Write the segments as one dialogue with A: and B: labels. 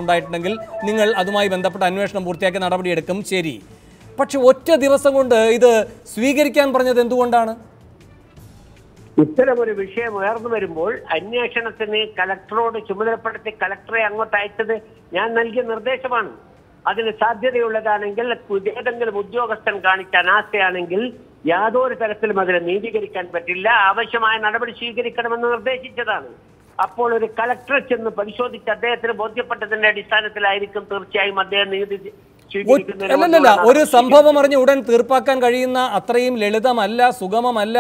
A: ഉണ്ടായിട്ടുണ്ടെങ്കിൽ നിങ്ങൾ അതുമായി ബന്ധപ്പെട്ട അന്വേഷണം പൂർത്തിയാക്കി നടപടിയെടുക്കും, ശരി. പക്ഷെ ഒറ്റ ദിവസം കൊണ്ട് ഇത് സ്വീകരിക്കാൻ പറഞ്ഞത് എന്തുകൊണ്ടാണ്?
B: ഇത്തരമൊരു വിഷയം ഉയർന്നു വരുമ്പോൾ അന്വേഷണത്തിന് കലക്ടറോട് ചുമതലപ്പെടുത്തി കലക്ടറെ അങ്ങോട്ട് അയച്ചത് ഞാൻ നൽകിയ നിർദ്ദേശമാണ്. അതിന് സാധ്യതയുള്ളതാണെങ്കിൽ ഏതെങ്കിലും ഉദ്യോഗസ്ഥൻ കാണിച്ച അനാസ്ഥയാണെങ്കിൽ യാതൊരു തരത്തിലും അതിനെ നീതീകരിക്കാൻ പറ്റില്ല, ആവശ്യമായ നടപടി സ്വീകരിക്കണമെന്ന് നിർദ്ദേശിച്ചതാണ്. അപ്പോൾ ഒരു കലക്ടറെ ചെന്ന് പരിശോധിച്ച് അദ്ദേഹത്തിന് ബോധ്യപ്പെട്ടതിന്റെ അടിസ്ഥാനത്തിലായിരിക്കും തീർച്ചയായും അദ്ദേഹം നീതി
A: അല്ലല്ല, ഒരു സംഭവം അറിഞ്ഞ് ഉടൻ തീർപ്പാക്കാൻ കഴിയുന്ന അത്രയും ലളിതമല്ല, സുഗമമല്ല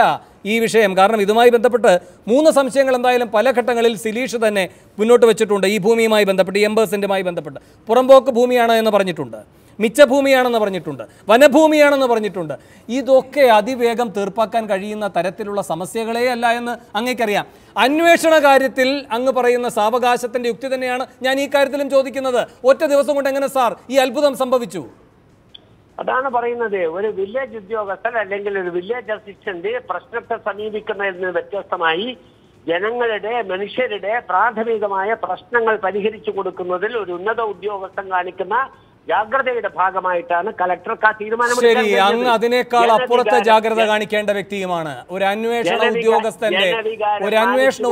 A: ഈ വിഷയം. കാരണം ഇതുമായി ബന്ധപ്പെട്ട് 3 സംശയങ്ങൾ എന്തായാലും പല ഘട്ടങ്ങളിൽ സിലീഷ് തന്നെ മുന്നോട്ട് വെച്ചിട്ടുണ്ട്. ഈ ഭൂമിയുമായി ബന്ധപ്പെട്ട്, ഈ 80 സെന്റുമായി ബന്ധപ്പെട്ട് പുറമ്പോക്ക് ഭൂമിയാണ് എന്ന് പറഞ്ഞിട്ടുണ്ട്, മിച്ചഭൂമിയാണെന്ന് പറഞ്ഞിട്ടുണ്ട്, വനഭൂമിയാണെന്ന് പറഞ്ഞിട്ടുണ്ട്. ഇതൊക്കെ അതിവേഗം തീർപ്പാക്കാൻ കഴിയുന്ന തരത്തിലുള്ള സമസ്യകളേ അല്ല എന്ന് അങ്ങേക്കറിയാം. അന്വേഷണ കാര്യത്തിൽ അങ്ങ് പറയുന്ന സാവകാശത്തിന്റെ യുക്തി തന്നെയാണ് ഞാൻ ഈ കാര്യത്തിലും ചോദിക്കുന്നത്. ഒറ്റ ദിവസം കൊണ്ട് എങ്ങനെ സാർ ഈ അത്ഭുതം സംഭവിച്ചു?
B: അതാണ് പറയുന്നത്. ഒരു വില്ലേജ് ഉദ്യോഗസ്ഥൻ അല്ലെങ്കിൽ ഒരു വില്ലേജ് അസിസ്റ്റന്റ് പ്രശ്നത്തെ സമീപിക്കുന്നതിൽ നിന്ന് വ്യത്യസ്തമായി ജനങ്ങളുടെ, മനുഷ്യരുടെ പ്രാഥമികമായ പ്രശ്നങ്ങൾ പരിഹരിച്ചു കൊടുക്കുന്നതിൽ ഒരു ഉന്നത ഉദ്യോഗസ്ഥൻ കാണിക്കുന്ന ജാഗ്രതയുടെ ഭാഗമായിട്ടാണ് കലക്ടർ ആ തീരുമാനം.
A: ശരി, അങ്ങ് അതിനേക്കാൾ അപ്പുറത്തെ ജാഗ്രത കാണിക്കേണ്ട വ്യക്തിയുമാണ്. ഒരു അന്വേഷണ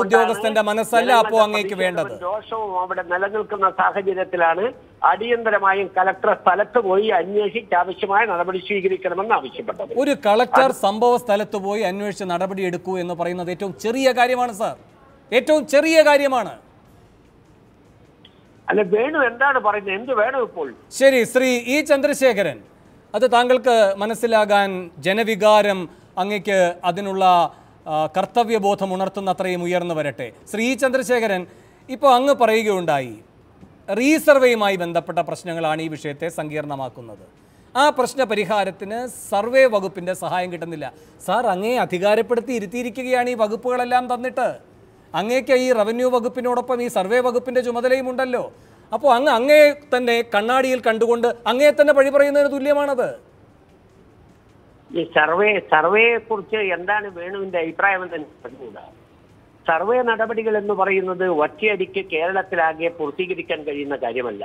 A: ഉദ്യോഗസ്ഥന്റെ മനസ്സല്ല അപ്പോ അങ്ങേക്ക് വേണ്ടത്.
B: ദോഷവും അവിടെ നിലനിൽക്കുന്ന സാഹചര്യത്തിലാണ് അടിയന്തരമായും കലക്ടർ സ്ഥലത്ത് പോയി അന്വേഷിച്ച് ആവശ്യമായ നടപടി സ്വീകരിക്കണമെന്ന് ആവശ്യപ്പെട്ടത്.
A: ഒരു കളക്ടർ സംഭവ സ്ഥലത്ത് പോയി അന്വേഷിച്ച് നടപടി എടുക്കൂ എന്ന് പറയുന്നത് ഏറ്റവും ചെറിയ കാര്യമാണ് സാർ, ഏറ്റവും ചെറിയ കാര്യമാണ്.
B: അല്ല, വേണു എന്താണ് പറയുന്നത്? എന്ത് വേണം ഇപ്പോൾ?
A: ശരി, ശ്രീ ഇ ചന്ദ്രശേഖരൻ, അത് താങ്കൾക്ക് മനസ്സിലാകാൻ ജനവികാരം അങ്ങേക്ക് അതിനുള്ള കർത്തവ്യബോധം ഉണർത്തുന്ന അത്രയും ഉയർന്നു വരട്ടെ. ശ്രീ ഇ ചന്ദ്രശേഖരൻ, ഇപ്പോൾ അങ്ങ് പറയുകയുണ്ടായി റീസർവേയുമായി ബന്ധപ്പെട്ട പ്രശ്നങ്ങളാണ് ഈ വിഷയത്തെ സങ്കീർണമാക്കുന്നത്. ആ പ്രശ്ന പരിഹാരത്തിന് സർവേ വകുപ്പിൻ്റെ സഹായം കിട്ടുന്നില്ല. സാർ, അങ്ങേ അധികാരപ്പെടുത്തി ഇരുത്തിയിരിക്കുകയാണ് ഈ വകുപ്പുകളെല്ലാം തന്നിട്ട്. അങ്ങേക്ക് ഈ റവന്യൂ വകുപ്പിനോടൊപ്പം ഈ സർവേ വകുപ്പിൻ്റെ ചുമതലയും ഉണ്ടല്ലോ. അപ്പോൾ അങ്ങേ തന്നെ കണ്ണാടിയിൽ കണ്ടുകൊണ്ട് അങ്ങേ തന്നെ പഴി പറയുന്നതിന് തുല്യമാണത്.
B: ഈ സർവേയെ കുറിച്ച് എന്താണ് വേണുവിന്റെ അഭിപ്രായം എന്ന് പറഞ്ഞുകൂടാ. സർവേ നടപടികൾ എന്ന് പറയുന്നത് ഒറ്റയടിക്ക് കേരളത്തിലാകെ പൂർത്തീകരിക്കാൻ കഴിയുന്ന കാര്യമല്ല.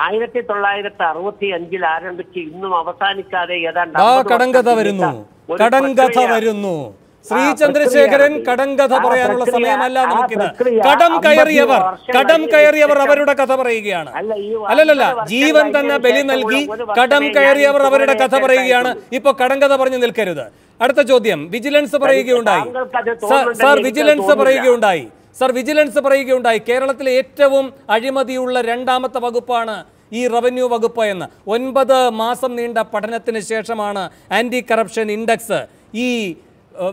B: 1965 ആരംഭിച്ച് ഇന്നും അവസാനിക്കാതെ ഏതാണ്ട്
A: കടങ്കഥ വരുന്നു. ശ്രീ ചന്ദ്രശേഖരൻ, കടങ്കഥ പറയാനുള്ള സമയമല്ല നമുക്കിത്. കടം കയറിയവർ അവരുടെ കഥ പറയുകയാണ്. അല്ലല്ല, ജീവൻ തന്നെ ബലി നൽകി കടം കയറിയവർ അവരുടെ കഥ പറയുകയാണ്. ഇപ്പൊ കടങ്കഥ പറഞ്ഞു നിൽക്കരുത്. അടുത്ത ചോദ്യം, വിജിലൻസ് പറയുകയുണ്ടായി. വിജിലൻസ് പറയുകയുണ്ടായി കേരളത്തിലെ ഏറ്റവും അഴിമതിയുള്ള 2ാമത്തെ വകുപ്പാണ് ഈ റവന്യൂ വകുപ്പ് എന്ന്. 9 മാസം നീണ്ട പഠനത്തിന് ശേഷമാണ് ആന്റി കറപ്ഷൻ ഇൻഡെക്സ് ഈ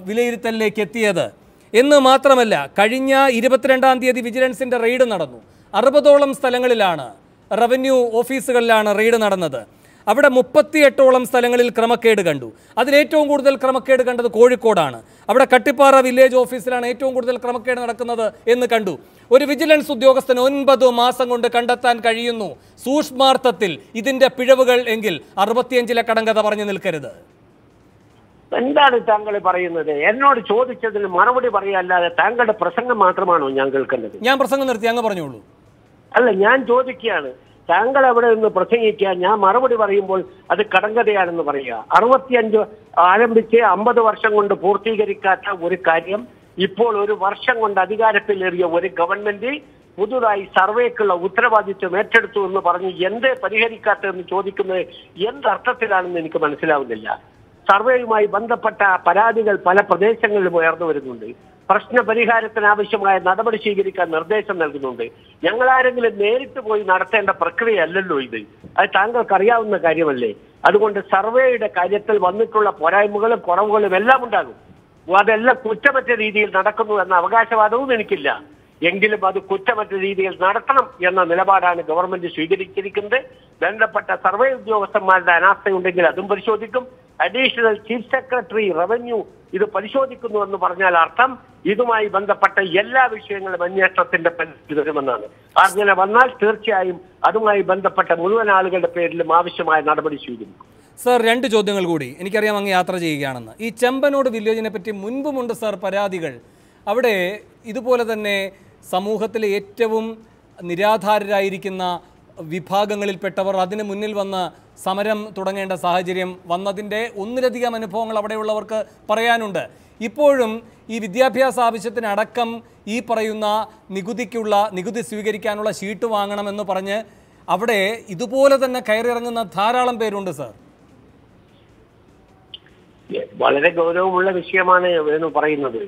A: വിലയിരുത്തലിലേക്ക് എത്തിയത് എന്ന് മാത്രമല്ല, കഴിഞ്ഞ 22-ാം തീയതി വിജിലൻസിന്റെ റെയ്ഡ് നടന്നു. 60ഓളം സ്ഥലങ്ങളിലാണ്, റവന്യൂ ഓഫീസുകളിലാണ് റെയ്ഡ് നടന്നത്. അവിടെ 38ഓളം സ്ഥലങ്ങളിൽ ക്രമക്കേട് കണ്ടു. അതിലേറ്റവും കൂടുതൽ ക്രമക്കേട് കണ്ടത് കോഴിക്കോടാണ്. അവിടെ കട്ടിപ്പാറ വില്ലേജ് ഓഫീസിലാണ് ഏറ്റവും കൂടുതൽ ക്രമക്കേട് നടക്കുന്നത് എന്ന് കണ്ടു. ഒരു വിജിലൻസ് ഉദ്യോഗസ്ഥന് 9 മാസം കൊണ്ട് കണ്ടെത്താൻ കഴിയുന്നു സൂക്ഷ്മാർത്ഥത്തിൽ ഇതിന്റെ പിഴവുകൾ എങ്കിൽ 65-ലെ കടങ്കഥ പറഞ്ഞു നിൽക്കരുത്.
B: എന്താണ് താങ്കൾ പറയുന്നത്? എന്നോട് ചോദിച്ചതിന് മറുപടി പറയാല്ലാതെ താങ്കളുടെ പ്രസംഗം മാത്രമാണോ ഞാൻ കേൾക്കേണ്ടത്?
A: ഞാൻ പ്രസംഗം നിർത്തി, അങ്ങ് പറഞ്ഞോളൂ.
B: അല്ല, ഞാൻ ചോദിക്കുകയാണ്. താങ്കൾ അവിടെ നിന്ന് പ്രസംഗിക്കുക, ഞാൻ മറുപടി പറയുമ്പോൾ അത് കടങ്കഥയാണെന്ന് പറയുക. 65 ആരംഭിച്ച് 50 വർഷം കൊണ്ട് പൂർത്തീകരിക്കാത്ത ഒരു കാര്യം ഇപ്പോൾ 1 വർഷം കൊണ്ട് അധികാരത്തിലേറിയ ഒരു ഗവൺമെന്റ് പുതുതായി സർവേക്കുള്ള ഉത്തരവാദിത്വം ഏറ്റെടുത്തു എന്ന് പറഞ്ഞ് എന്തേ പരിഹരിക്കാത്തതെന്ന് ചോദിക്കുന്നത് എന്തർത്ഥത്തിലാണെന്ന് എനിക്ക് മനസ്സിലാവുന്നില്ല. സർവേയുമായി ബന്ധപ്പെട്ട പരാതികൾ പല പ്രദേശങ്ങളിലും ഉയർന്നു വരുന്നുണ്ട്. പ്രശ്ന പരിഹാരത്തിന് ആവശ്യമായ നടപടി സ്വീകരിക്കാൻ നിർദ്ദേശം നൽകുന്നുണ്ട്. ഞങ്ങളാരെങ്കിലും നേരിട്ട് പോയി നടത്തേണ്ട പ്രക്രിയയല്ലല്ലോ ഇത്. അത് താങ്കൾക്ക് അറിയാവുന്ന കാര്യമല്ലേ? അതുകൊണ്ട് സർവേയുടെ കാര്യത്തിൽ വന്നിട്ടുള്ള പോരായ്മകളും കുറവുകളും എല്ലാം ഉണ്ടാകും. അതെല്ലാം കുറ്റമറ്റ രീതിയിൽ നടക്കുന്നു എന്ന അവകാശവാദവും എനിക്കില്ല. എങ്കിലും അത് കുറ്റമറ്റ രീതിയിൽ നടത്തണം എന്ന നിലപാടാണ് ഗവൺമെന്റ് സ്വീകരിച്ചിരിക്കുന്നത്. ബന്ധപ്പെട്ട സർവേ ഉദ്യോഗസ്ഥന്മാരുടെ അനാസ്ഥയുണ്ടെങ്കിൽ അതും പരിശോധിക്കും. അഡീഷണൽ ചീഫ് സെക്രട്ടറി റവന്യൂ ഇത് പരിശോധിക്കുന്നു എന്ന് പറഞ്ഞാൽ അർത്ഥം ഇതുമായി ബന്ധപ്പെട്ട എല്ലാ വിഷയങ്ങളും അന്വേഷണത്തിന്റെ പരിധിയിൽ വരുമെന്നാണ്. അങ്ങനെ വന്നാൽ തീർച്ചയായും അതുമായി ബന്ധപ്പെട്ട മുഴുവൻ ആളുകളുടെ പേരിലും ആവശ്യമായ നടപടി സ്വീകരിക്കും.
A: സർ, 2 ചോദ്യങ്ങൾ കൂടി. എനിക്കറിയാം അങ്ങ് യാത്ര ചെയ്യുകയാണെന്ന്. ഈ ചെമ്പനോട് വില്ലേജിനെ പറ്റി മുൻപുമുണ്ട് സർ പരാതികൾ. അവിടെ ഇതുപോലെ തന്നെ സമൂഹത്തിലെ ഏറ്റവും നിരാധാരരായിരിക്കുന്ന വിഭാഗങ്ങളിൽപ്പെട്ടവർ അതിന് മുന്നിൽ വന്ന് സമരം തുടങ്ങേണ്ട സാഹചര്യം വന്നതിൻ്റെ ഒന്നിലധികം അനുഭവങ്ങൾ അവിടെയുള്ളവർക്ക് പറയാനുണ്ട്. ഇപ്പോഴും ഈ വിദ്യാഭ്യാസ ആവശ്യത്തിനടക്കം ഈ പറയുന്ന നികുതി സ്വീകരിക്കാനുള്ള ഷീട്ട് വാങ്ങണമെന്ന് പറഞ്ഞ് അവിടെ ഇതുപോലെ തന്നെ കയറിയിറങ്ങുന്ന ധാരാളം പേരുണ്ട് സർ.
B: വളരെ ഗൗരവമുള്ള വിഷയമാണ് വേണു പറയുന്നത്.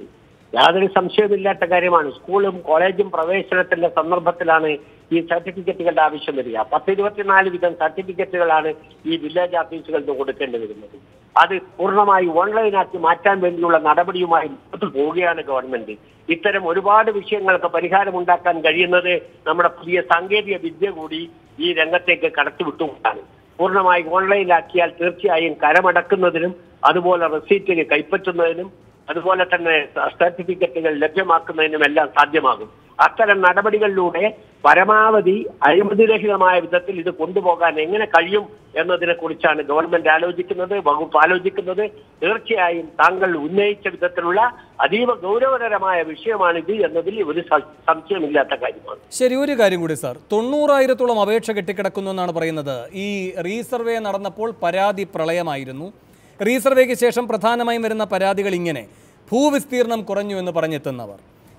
B: യാതൊരു സംശയമില്ലാത്ത കാര്യമാണ്. സ്കൂളും കോളേജും പ്രവേശനത്തിന്റെ സന്ദർഭത്തിലാണ് ഈ സർട്ടിഫിക്കറ്റുകളുടെ ആവശ്യം വരിക. 10-24 വീതം സർട്ടിഫിക്കറ്റുകളാണ് ഈ വില്ലേജ് ഓഫീസുകളിൽ നിന്ന് കൊടുക്കേണ്ടി വരുന്നത്. അത് പൂർണ്ണമായി ഓൺലൈനാക്കി മാറ്റാൻ വേണ്ടിയുള്ള നടപടിയുമായി മുന്നോട്ട് പോവുകയാണ് ഗവൺമെന്റ്. ഇത്തരം ഒരുപാട് വിഷയങ്ങൾക്ക് പരിഹാരമുണ്ടാക്കാൻ കഴിയുന്നത് നമ്മുടെ പുതിയ സാങ്കേതിക വിദ്യ കൂടി ഈ രംഗത്തേക്ക് കടത്തിവിട്ടുകൊണ്ടാണ്. പൂർണ്ണമായി ഓൺലൈനാക്കിയാൽ തീർച്ചയായും കരമടക്കുന്നതിനും അതുപോലെ റെസീറ്റ് കൈപ്പറ്റുന്നതിനും അതുപോലെ തന്നെ സർട്ടിഫിക്കറ്റുകൾ ലഭ്യമാക്കുന്നതിനും എല്ലാം സാധ്യമാകും. അത്തരം നടപടികളിലൂടെ പരമാവധി അഴിമതിരഹിതമായ വിധത്തിൽ ഇത് കൊണ്ടുപോകാൻ എങ്ങനെ കഴിയും എന്നതിനെ കുറിച്ചാണ് ഗവൺമെന്റ് ആലോചിക്കുന്നത്, വകുപ്പ് ആലോചിക്കുന്നത്. തീർച്ചയായും താങ്കൾ ഉന്നയിച്ച വിധത്തിലുള്ള അതീവ ഗൗരവതരമായ വിഷയമാണിത് എന്നതിൽ ഒരു സംശയമില്ലാത്ത കാര്യമാണ്.
A: ശരി, ഒരു കാര്യം കൂടി സാർ. 90,000-ഓളം അപേക്ഷ കെട്ടിക്കിടക്കുന്നു എന്നാണ് പറയുന്നത്. ഈ റീസർവേ നടന്നപ്പോൾ പരാതി പ്രളയമായിരുന്നു. റീസർവേക്ക് ശേഷം പ്രധാനമായും വരുന്ന പരാതികൾ ഇങ്ങനെ: ഭൂവിസ്തീർണം കുറഞ്ഞു എന്ന് പറഞ്ഞെത്തുന്നവർ,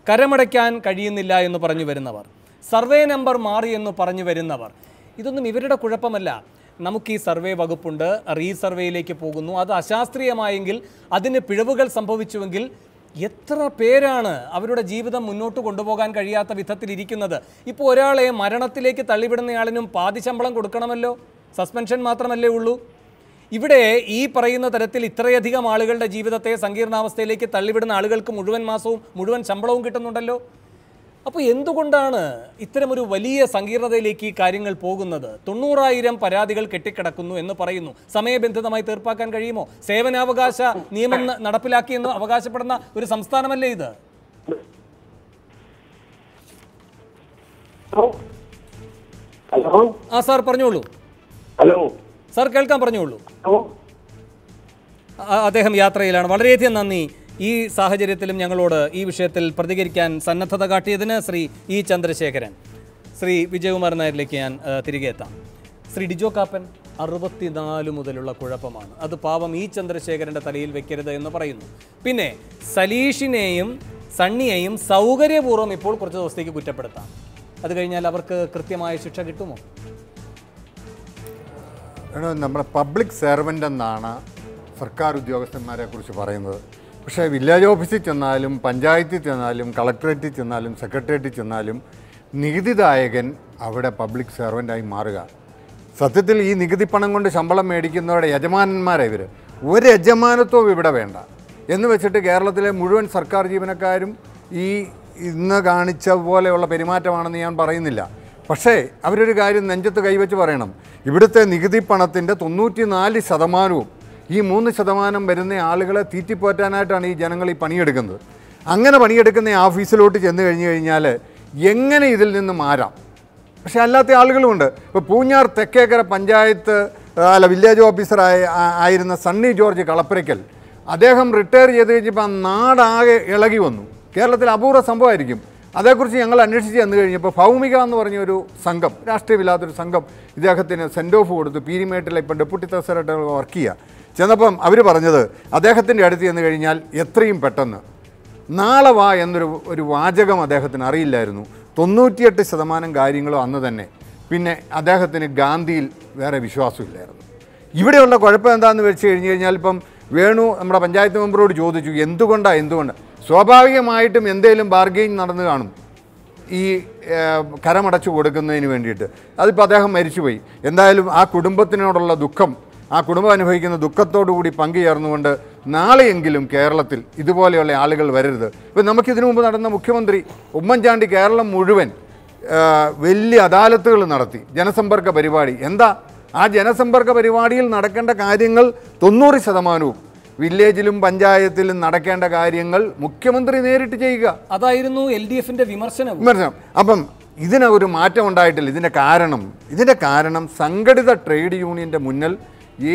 A: കരമടയ്ക്കാൻ കഴിയുന്നില്ല എന്ന് പറഞ്ഞു വരുന്നവർ, സർവേ നമ്പർ മാറി എന്ന് പറഞ്ഞു വരുന്നവർ. ഇതൊന്നും ഇവരുടെ കുഴപ്പമല്ല. നമുക്ക് ഈ സർവേ വകുപ്പുണ്ട്, റീസർവേയിലേക്ക് പോകുന്നു. അത് അശാസ്ത്രീയമായെങ്കിൽ, അതിന് പിഴവുകൾ സംഭവിച്ചുവെങ്കിൽ എത്ര പേരാണ് അവരുടെ ജീവിതം മുന്നോട്ട് കൊണ്ടുപോകാൻ കഴിയാത്ത വിധത്തിലിരിക്കുന്നത്. ഇപ്പോൾ ഒരാളെ മരണത്തിലേക്ക് തള്ളിവിടുന്നയാളിനും പാതി ശമ്പളം കൊടുക്കണമല്ലോ, സസ്പെൻഷൻ മാത്രമല്ലേ ഉള്ളൂ. ഇവിടെ ഈ പറയുന്ന തരത്തിൽ ഇത്രയധികം ആളുകളുടെ ജീവിതത്തെ സങ്കീർണാവസ്ഥയിലേക്ക് തള്ളിവിടുന്ന ആളുകൾക്ക് മുഴുവൻ മാസവും മുഴുവൻ ശമ്പളവും കിട്ടുന്നുണ്ടല്ലോ. അപ്പോൾ എന്തുകൊണ്ടാണ് ഇത്തരമൊരു വലിയ സങ്കീർണതയിലേക്ക് ഈ കാര്യങ്ങൾ പോകുന്നത്? 90,000 പരാതികൾ കെട്ടിക്കിടക്കുന്നു എന്ന് പറയുന്നു. സമയബന്ധിതമായി തീർപ്പാക്കാൻ കഴിയുമോ? സേവനാവകാശ നിയമം നടപ്പിലാക്കിയെന്ന് അവകാശപ്പെടുന്ന ഒരു സംസ്ഥാനമല്ലേ ഇത്?
B: ഹലോ.
A: ആ സാർ പറഞ്ഞോളൂ.
B: ഹലോ
A: സാർ കേൾക്കാൻ പറഞ്ഞോളൂ. അദ്ദേഹം യാത്രയിലാണ്. വളരെയധികം നന്ദി ഈ സാഹചര്യത്തിലും ഞങ്ങളോട് ഈ വിഷയത്തിൽ പ്രതികരിക്കാൻ സന്നദ്ധത കാട്ടിയതിന് ശ്രീ ഇ ചന്ദ്രശേഖരൻ. ശ്രീ വിജയകുമാർ നായരിലേക്ക് ഞാൻ തിരികെ എത്താം. ശ്രീ ഡിജോ കാപ്പൻ, 64 മുതലുള്ള കുഴപ്പമാണ്, അത് പാവം ഇ ചന്ദ്രശേഖരൻ്റെ തലയിൽ വെക്കരുത് എന്ന് പറയുന്നു. പിന്നെ സലീഷിനെയും സണ്ണിയെയും സൗകര്യപൂർവ്വം ഇപ്പോൾ കുറച്ച് ദിവസത്തേക്ക് കുറ്റപ്പെടുത്താം. അത് കഴിഞ്ഞാൽ അവർക്ക് കൃത്യമായ ശിക്ഷ കിട്ടുമോ?
C: നമ്മുടെ പബ്ലിക് സെർവൻ്റ് എന്നാണ് സർക്കാർ ഉദ്യോഗസ്ഥന്മാരെ കുറിച്ച് പറയുന്നത്. പക്ഷേ വില്ലേജ് ഓഫീസിൽ ചെന്നാലും പഞ്ചായത്തിൽ ചെന്നാലും കളക്ടറേറ്റിൽ ചെന്നാലും സെക്രട്ടേറിയറ്റിൽ ചെന്നാലും നികുതിദായകൻ അവിടെ പബ്ലിക് സെർവൻ്റായി മാറുക. സത്യത്തിൽ ഈ നികുതി പണം കൊണ്ട് ശമ്പളം മേടിക്കുന്നവരുടെ യജമാനന്മാരാണ് ഇവർ. ഒരു യജമാനത്വവും ഇവിടെ വേണ്ട എന്ന് വെച്ചിട്ട് കേരളത്തിലെ മുഴുവൻ സർക്കാർ ജീവനക്കാരും ഈ ഇന്ന് കാണിച്ച പോലെയുള്ള പെരുമാറ്റമാണെന്ന് ഞാൻ പറയുന്നില്ല. പക്ഷേ അവരൊരു കാര്യം നെഞ്ചത്ത് കൈവച്ച് പറയണം. ഇവിടുത്തെ നികുതി പണത്തിൻ്റെ 94% ഈ 3% വരുന്ന ആളുകളെ തീറ്റിപ്പോറ്റാനായിട്ടാണ് ഈ ജനങ്ങൾ ഈ പണിയെടുക്കുന്നത്. അങ്ങനെ പണിയെടുക്കുന്ന ഓഫീസിലോട്ട് ചെന്ന് കഴിഞ്ഞ് കഴിഞ്ഞാൽ എങ്ങനെ ഇതിൽ നിന്ന് മാറാം? പക്ഷേ അല്ലാത്ത ആളുകളുമുണ്ട്. ഇപ്പോൾ പൂഞ്ഞാർ തെക്കേക്കര പഞ്ചായത്ത് വില്ലേജ് ആയിരുന്ന സണ്ണി ജോർജ് കളപ്പുരയ്ക്കൽ, അദ്ദേഹം റിട്ടയർ ചെയ്ത് കഴിഞ്ഞപ്പോൾ നാടാകെ ഇളകി വന്നു. കേരളത്തിൽ അപൂർവ സംഭവമായിരിക്കും. അതേക്കുറിച്ച് ഞങ്ങൾ അന്വേഷിച്ച് ചെന്ന് കഴിഞ്ഞപ്പോൾ ഭൗമിക എന്ന് പറഞ്ഞൊരു സംഘം, രാഷ്ട്രീയമില്ലാത്തൊരു സംഘം, ഇദ്ദേഹത്തിന് സെൻഡ് ഓഫ് കൊടുത്തു. പീരിമേട്ടിലെ ഇപ്പം ഡെപ്യൂട്ടി തഹസിൽദാരായിട്ട് വർക്ക് ചെയ്യുക. ചെന്നപ്പം അവർ പറഞ്ഞത് അദ്ദേഹത്തിൻ്റെ അടുത്ത് ചെന്ന് കഴിഞ്ഞാൽ എത്രയും പെട്ടെന്ന് നാളെ വാ എന്നൊരു വാചകം അദ്ദേഹത്തിന് അറിയില്ലായിരുന്നു. 98% കാര്യങ്ങളും അന്ന് തന്നെ. പിന്നെ അദ്ദേഹത്തിന് ഗാന്ധിയിൽ വേറെ വിശ്വാസമില്ലായിരുന്നു. ഇവിടെയുള്ള കുഴപ്പം എന്താണെന്ന് വെച്ച് കഴിഞ്ഞാൽ ഇപ്പം വേണു നമ്മുടെ പഞ്ചായത്ത് മെമ്പറോട് ചോദിച്ചു എന്തുകൊണ്ടാണ് സ്വാഭാവികമായിട്ടും എന്തെങ്കിലും ബാർഗെയിൻ നടന്നു കാണും ഈ കരമടച്ചു കൊടുക്കുന്നതിന് വേണ്ടിയിട്ട്. അതിപ്പോൾ അദ്ദേഹം മരിച്ചുപോയി. എന്തായാലും ആ കുടുംബത്തിനോടുള്ള ദുഃഖം, ആ കുടുംബം അനുഭവിക്കുന്ന ദുഃഖത്തോടു കൂടി പങ്കുചേർന്നുകൊണ്ട് നാളെയെങ്കിലും കേരളത്തിൽ ഇതുപോലെയുള്ള ആളുകൾ വരരുത്. ഇപ്പം നമുക്കിതിനു മുമ്പ് നടന്ന മുഖ്യമന്ത്രി ഉമ്മൻചാണ്ടി കേരളം മുഴുവൻ വലിയ അദാലത്തുകൾ നടത്തി, ജനസമ്പർക്ക പരിപാടി. എന്താ ആ ജനസമ്പർക്ക പരിപാടിയിൽ നടക്കേണ്ട കാര്യങ്ങൾ 90% വില്ലേജിലും പഞ്ചായത്തിലും നടക്കേണ്ട കാര്യങ്ങൾ മുഖ്യമന്ത്രി നേരിട്ട് ചെയ്യുക.
A: അതായിരുന്നു LDFന്റെ വിമർശനം.
C: അപ്പം ഇതിനൊരു മാറ്റം ഉണ്ടായിട്ടില്ല. ഇതിൻ്റെ കാരണം സംഘടിത ട്രേഡ് യൂണിയൻ്റെ മുന്നിൽ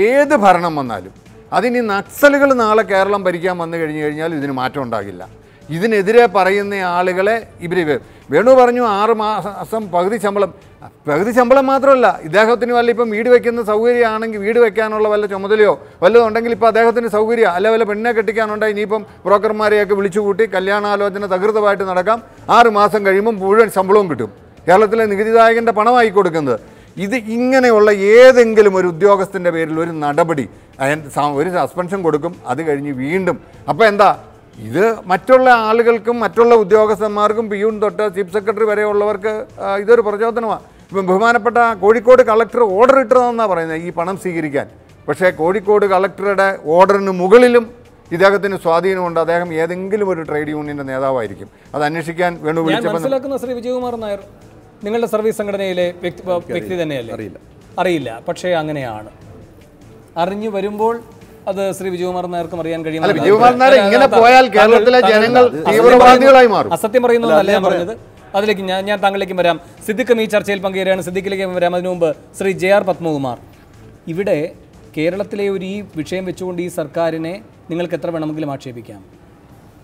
C: ഏത് ഭരണം വന്നാലും, അതിന് നക്സലുകൾ നാളെ കേരളം ഭരിക്കാൻ വന്നു കഴിഞ്ഞു കഴിഞ്ഞാൽ ഇതിന് മാറ്റം ഉണ്ടാകില്ല. ഇതിനെതിരെ പറയുന്ന ആളുകളെ വേണു പറഞ്ഞു 6 മാസം പകുതി ശമ്പളം മാത്രമല്ല, ഇദ്ദേഹത്തിന് വല്ല ഇപ്പം വീട് വയ്ക്കുന്ന സൗകര്യമാണെങ്കിൽ വീട് വയ്ക്കാനുള്ള വല്ല ചുമതലയോ വല്ലതും ഉണ്ടെങ്കിൽ ഇപ്പോൾ അദ്ദേഹത്തിന് സൗകര്യം, അല്ല വല്ല പെണ്ണെ കെട്ടിക്കാനുണ്ടായി ഇനിയിപ്പം ബ്രോക്കർമാരെയൊക്കെ വിളിച്ചു കൂട്ടി കല്യാണാലോചന തകൃതമായിട്ട് നടക്കാം. 6 മാസം കഴിയുമ്പം മുഴുവൻ ശമ്പളവും കിട്ടും. കേരളത്തിലെ നികുതിദായകൻ്റെ പണമായി കൊടുക്കുന്നത്. ഇത് ഇങ്ങനെയുള്ള ഏതെങ്കിലും ഒരു ഉദ്യോഗസ്ഥൻ്റെ പേരിൽ ഒരു നടപടി, ഒരു സസ്പെൻഷൻ കൊടുക്കും, അത് കഴിഞ്ഞ് വീണ്ടും. അപ്പോൾ എന്താ ഇത് മറ്റുള്ള ആളുകൾക്കും മറ്റുള്ള ഉദ്യോഗസ്ഥന്മാർക്കും പിയൂൺ തൊട്ട് ചീഫ് സെക്രട്ടറി വരെയുള്ളവർക്ക് ഇതൊരു പ്രചോദനമാണ്. ഇപ്പം ബഹുമാനപ്പെട്ട കോഴിക്കോട് കളക്ടർ ഓർഡർ ഇട്ടതെന്നാണ് പറയുന്നത് ഈ പണം സ്വീകരിക്കാൻ. പക്ഷേ കോഴിക്കോട് കളക്ടറുടെ ഓർഡറിന് മുകളിലും ഇദ്ദേഹത്തിന് സ്വാധീനമുണ്ട്. അദ്ദേഹം ഏതെങ്കിലും ഒരു ട്രേഡ് യൂണിയൻ്റെ നേതാവായിരിക്കും. അത് അന്വേഷിക്കാൻ വേണു വിളിച്ചപ്പോൾ
A: മനസ്സിലാക്കുന്ന ശ്രീ വിജയകുമാർ നായർ നിങ്ങളുടെ സർവീസ് സംഘടനയിലെ വ്യക്തി തന്നെയല്ലേ? അറിയില്ല, പക്ഷേ അങ്ങനെയാണ്. അറിഞ്ഞു വരുമ്പോൾ അത് ശ്രീ വിജയകുമാർ നായർക്കും അറിയാൻ കഴിയും.
C: ഇങ്ങനെ പോയാൽ കേരളത്തിലെ ജനങ്ങൾ തീവ്രവാദികളായി മാറും.
A: അസത്യം പറയുന്നതല്ല ഞാൻ പറഞ്ഞത്. അതിലേക്ക് ഞാൻ താങ്കളിലേക്കും വരാം. സിദ്ദിഖും ഈ ചർച്ചയിൽ പങ്കുചേരാണ്. സിദ്ദിഖിലേക്കും വരാം. അതിനു മുമ്പ് ശ്രീ JR പത്മകുമാർ, ഇവിടെ കേരളത്തിലെ ഒരു ഈ വിഷയം വെച്ചുകൊണ്ട് ഈ സർക്കാരിനെ നിങ്ങൾക്ക് എത്ര വേണമെങ്കിലും ആക്ഷേപിക്കാം.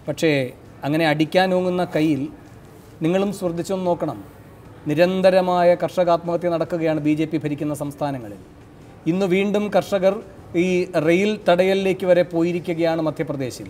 A: പക്ഷേ അങ്ങനെ അടിക്കാനോങ്ങുന്ന കയ്യിൽ നിങ്ങളും ശ്രദ്ധിച്ചൊന്ന് നോക്കണം. നിരന്തരമായ കർഷകാത്മഹത്യ നടക്കുകയാണ് BJP ഭരിക്കുന്ന സംസ്ഥാനങ്ങളിൽ. ഇന്ന് വീണ്ടും കർഷകർ ഈ റെയിൽ തടയലിലേക്ക് വരെ പോയിരിക്കുകയാണ് മധ്യപ്രദേശിൽ.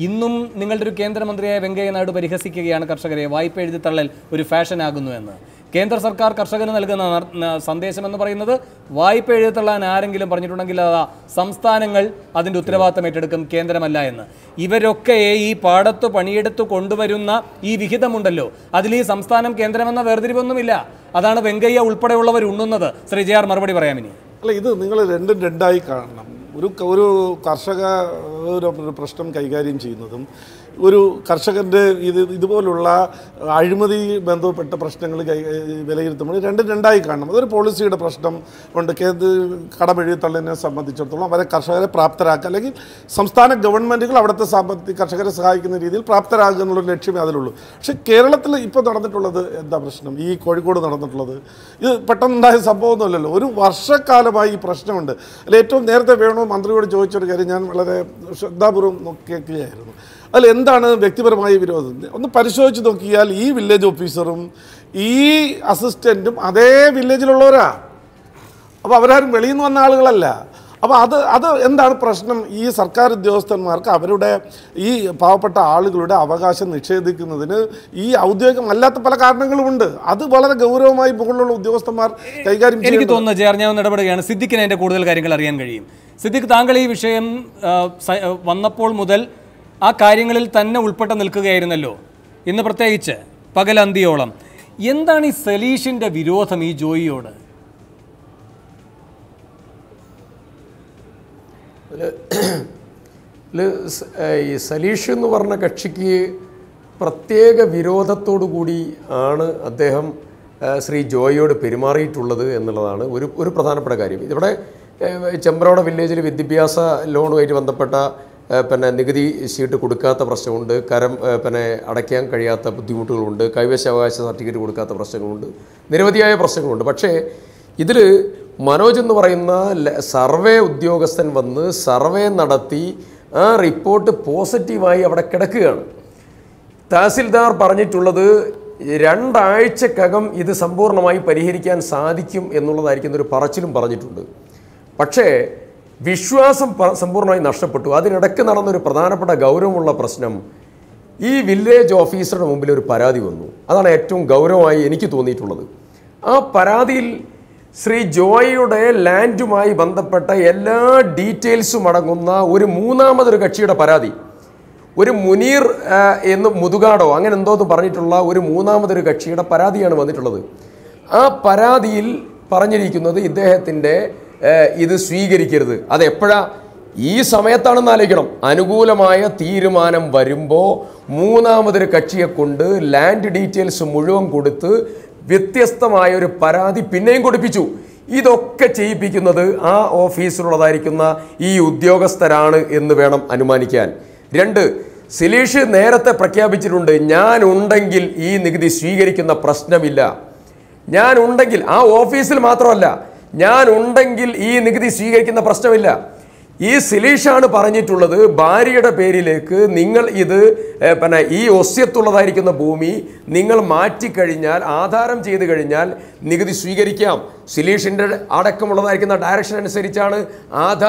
A: ഇന്നും നിങ്ങളുടെ ഒരു കേന്ദ്രമന്ത്രിയായ വെങ്കയ്യ നായിഡു പരിഹസിക്കുകയാണ് കർഷകരെ. വായ്പ എഴുതി തള്ളൽ ഒരു ഫാഷനാകുന്നു എന്ന്. കേന്ദ്ര സർക്കാർ കർഷകന് നൽകുന്ന സന്ദേശം എന്ന് പറയുന്നത് വായ്പ എഴുതി തള്ളാൻ ആരെങ്കിലും പറഞ്ഞിട്ടുണ്ടെങ്കിൽ അതാ സംസ്ഥാനങ്ങൾ അതിൻ്റെ ഉത്തരവാദിത്തം ഏറ്റെടുക്കും, കേന്ദ്രമല്ല എന്ന്. ഇവരൊക്കെ ഈ പാടത്ത് പണിയെടുത്ത് കൊണ്ടുവരുന്ന ഈ വിഹിതമുണ്ടല്ലോ, അതിൽ ഈ സംസ്ഥാനം കേന്ദ്രമെന്ന വേർതിരിവൊന്നുമില്ല. അതാണ് വെങ്കയ്യ ഉൾപ്പെടെയുള്ളവർ ഉണ്ണുന്നത്. ശ്രീ JR മറുപടി പറയാം. ഇനി
D: അല്ല, ഇത് നിങ്ങൾ രണ്ടായി കാണണം. ഒരു കർഷക ഒരു പ്രശ്നം കൈകാര്യം ചെയ്യുന്നതും ഒരു കർഷകൻ്റെ ഇതുപോലുള്ള അഴിമതി ബന്ധപ്പെട്ട പ്രശ്നങ്ങൾ വിലയിരുത്തുമ്പോൾ രണ്ടായി കാണണം. അതൊരു പോളിസിയുടെ പ്രശ്നം കൊണ്ട് കടമെഴുതിത്തള്ളിനെ സംബന്ധിച്ചിടത്തോളം അവരെ കർഷകരെ പ്രാപ്തരാക്കുക, അല്ലെങ്കിൽ സംസ്ഥാന ഗവൺമെൻറ്റുകൾ അവിടുത്തെ കർഷകരെ സഹായിക്കുന്ന രീതിയിൽ പ്രാപ്തരാകുക എന്നുള്ളൊരു ലക്ഷ്യമേ അതിലുള്ളൂ. പക്ഷേ കേരളത്തിൽ ഇപ്പോൾ നടന്നിട്ടുള്ളത് എന്താ പ്രശ്നം? ഈ കോഴിക്കോട് നടന്നിട്ടുള്ളത് ഇത് പെട്ടെന്നുണ്ടായ സംഭവമൊന്നുമല്ലല്ലോ. ഒരു വർഷക്കാലമായി ഈ പ്രശ്നമുണ്ട്. അതിൽ ഏറ്റവും നേരത്തെ വേണു മന്ത്രിയോട് ചോദിച്ചൊരു കാര്യം ഞാൻ വളരെ ശ്രദ്ധാപൂർവ്വം കേൾക്കുകയായിരുന്നു. അതിൽ എന്താണ് വ്യക്തിപരമായ വിരോധം ഒന്ന് പരിശോധിച്ച് നോക്കിയാൽ ഈ വില്ലേജ് ഓഫീസറും ഈ അസിസ്റ്റൻറ്റും അതേ വില്ലേജിലുള്ളവരാ. അപ്പോൾ അവരാരും വെളിയിൽ നിന്ന് വന്ന ആളുകളല്ല. അപ്പോൾ അത് എന്താണ് പ്രശ്നം? ഈ സർക്കാർ ഉദ്യോഗസ്ഥന്മാർക്ക് അവരുടെ ഈ പാവപ്പെട്ട ആളുകളുടെ അവകാശം നിഷേധിക്കുന്നതിന് ഈ ഔദ്യോഗികമല്ലാത്ത പല കാരണങ്ങളുമുണ്ട്. അത് വളരെ ഗൗരവമായി മുകളിലുള്ള ഉദ്യോഗസ്ഥന്മാർ കൈകാര്യം ചെയ്യും.
A: എനിക്ക് തോന്നുന്നു JR ഞാൻ ഇടപെടുകയാണ്. സിദ്ദിഖിന് അതിൻ്റെ കൂടുതൽ കാര്യങ്ങൾ അറിയാൻ കഴിയും. സിദ്ദിഖ്, താങ്കൾ ഈ വിഷയം വന്നപ്പോൾ മുതൽ ആ കാര്യങ്ങളിൽ തന്നെ ഉൾപ്പെട്ട് നിൽക്കുകയായിരുന്നല്ലോ, ഇന്ന് പ്രത്യേകിച്ച് പകലന്തിയോളം. എന്താണ് ഈ സലീഷിൻ്റെ വിരോധം ഈ ജോയിയോട്?
E: ഈ സലീഷ് എന്ന് പറഞ്ഞ കക്ഷിക്ക് പ്രത്യേക വിരോധത്തോടു കൂടി ആണ് അദ്ദേഹം ശ്രീ ജോയിയോട് പെരുമാറിയിട്ടുള്ളത് എന്നുള്ളതാണ് ഒരു പ്രധാനപ്പെട്ട കാര്യം. ഇവിടെ ചെമ്പ്രോട വില്ലേജിൽ വിദ്യാഭ്യാസ ലോണുമായിട്ട് ബന്ധപ്പെട്ട നികുതി ഷീട്ട് കൊടുക്കാത്ത പ്രശ്നമുണ്ട്, അടയ്ക്കാൻ കഴിയാത്ത ബുദ്ധിമുട്ടുകളുണ്ട്, കൈവശാവകാശ സർട്ടിഫിക്കറ്റ് കൊടുക്കാത്ത പ്രശ്നങ്ങളുണ്ട്, നിരവധിയായ പ്രശ്നങ്ങളുണ്ട്. പക്ഷേ ഇതിൽ മനോജ് എന്ന് പറയുന്ന സർവേ ഉദ്യോഗസ്ഥൻ വന്ന് സർവേ നടത്തി ആ റിപ്പോർട്ട് പോസിറ്റീവായി അവിടെ കിടക്കുകയാണ്. തഹസിൽദാർ പറഞ്ഞിട്ടുള്ളത് 2 ആഴ്ചക്കകം ഇത് സമ്പൂർണ്ണമായി പരിഹരിക്കാൻ സാധിക്കും എന്നുള്ളതായിരിക്കുന്ന ഒരു പറച്ചിലും പറഞ്ഞിട്ടുണ്ട്. പക്ഷേ വിശ്വാസം സമ്പൂർണ്ണമായി നഷ്ടപ്പെട്ടു. അതിനിടയ്ക്ക് നടന്നൊരു പ്രധാനപ്പെട്ട ഗൗരവമുള്ള പ്രശ്നം, ഈ വില്ലേജ് ഓഫീസറുടെ മുമ്പിൽ ഒരു പരാതി വന്നു. അതാണ് ഏറ്റവും ഗൗരവമായി എനിക്ക് തോന്നിയിട്ടുള്ളത്. ആ പരാതിയിൽ ശ്രീ ജോയിയുടെ ലാൻഡുമായി ബന്ധപ്പെട്ട എല്ലാ ഡീറ്റെയിൽസും അടങ്ങുന്ന ഒരു മൂന്നാമതൊരു കക്ഷിയുടെ പരാതി, ഒരു മുനീർ എന്ന് മുതുകാടോ അങ്ങനെ എന്തോന്ന് പറഞ്ഞിട്ടുള്ള ഒരു മൂന്നാമതൊരു കക്ഷിയുടെ പരാതിയാണ് വന്നിട്ടുള്ളത്. ആ പരാതിയിൽ പറഞ്ഞിരിക്കുന്നത് ഇദ്ദേഹത്തിൻ്റെ ഇത് സ്വീകരിക്കരുത്. അതെപ്പോഴാ? ഈ സമയത്താണെന്ന് ആലോചിക്കണം. അനുകൂലമായ തീരുമാനം വരുമ്പോൾ മൂന്നാമതൊരു കക്ഷിയെ കൊണ്ട് ലാൻഡ് ഡീറ്റെയിൽസ് മുഴുവൻ കൊടുത്ത് വ്യത്യസ്തമായ ഒരു പരാതി പിന്നെയും കൊടുപ്പിച്ചു. ഇതൊക്കെ ചെയ്യിപ്പിക്കുന്നത് ആ ഓഫീസിലുള്ളതായിരിക്കുന്ന ഈ ഉദ്യോഗസ്ഥരാണ് എന്ന് വേണം അനുമാനിക്കാൻ. 2, സലീഷ് നേരത്തെ പ്രഖ്യാപിച്ചിട്ടുണ്ട്, ഞാൻ ഉണ്ടെങ്കിൽ ഈ നികുതി സ്വീകരിക്കുന്ന പ്രശ്നമില്ല. ഞാൻ ഉണ്ടെങ്കിൽ, ആ ഓഫീസിൽ മാത്രമല്ല, ഞാൻ ഉണ്ടെങ്കിൽ ഈ നികുതി സ്വീകരിക്കുന്ന പ്രശ്നമില്ല. ഈ സിലീഷാണ് പറഞ്ഞിട്ടുള്ളത് ഭാര്യയുടെ പേരിലേക്ക് നിങ്ങൾ ഇത് പിന്നെ ഈ ഒസ്യത്തുള്ളതായിരിക്കുന്ന ഭൂമി നിങ്ങൾ മാറ്റിക്കഴിഞ്ഞാൽ, ആധാരം ചെയ്ത് കഴിഞ്ഞാൽ നികുതി സ്വീകരിക്കാം. സിലീഷിൻ്റെ അടക്കമുള്ളതായിരിക്കുന്ന ഡയറക്ഷൻ അനുസരിച്ചാണ് ആധാരം